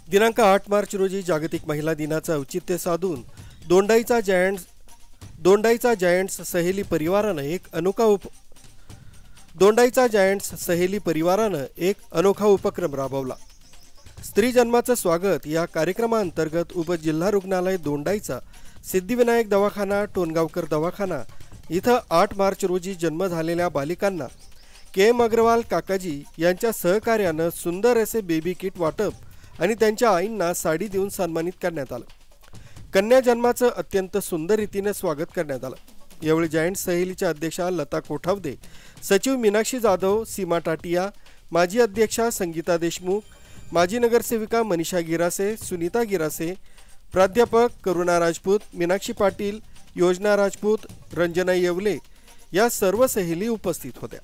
दिनांक 8 मार्च रोजी जागतिक महिला दिनाचं औचित्य साधून दोंडाईचा जायंट्स सहेली परिवारानं एक अनोखा उपक्रम राबवला। स्त्री जन्माचं स्वागत या कार्यक्रमाअंतर्गत उपजिल्हा रुग्णालय दोंडाईचा सिद्धिविनायक दवाखाना, टोनगावकर दवाखाना इथं 8 मार्च रोजी जन्म झालेल्या बालिकांना के.एम. अग्रवाल काकाजी यांच्या सहकार्यानं सुंदर असे बेबी किट वाटप आणि त्यांच्या आईंना साडी देऊन सन्मानित करण्यात आलं। कन्या जन्माचं अत्यंत सुंदर रीतीने स्वागत करण्यात आलं। यावेळी जायंट सहेलीच्या अध्यक्षा लता कोठावदे, सचिव मीनाक्षी जाधव, सीमा टाटिया, माजी अध्यक्षा संगीता देशमुख, माजी नगरसेविका मनीषा गिरासे, सुनीता गिरासे, प्राध्यापक करुणा राजपूत, मीनाक्षी पाटील, योजना राजपूत, रंजना येवले या सर्व सहेली उपस्थित होत्या।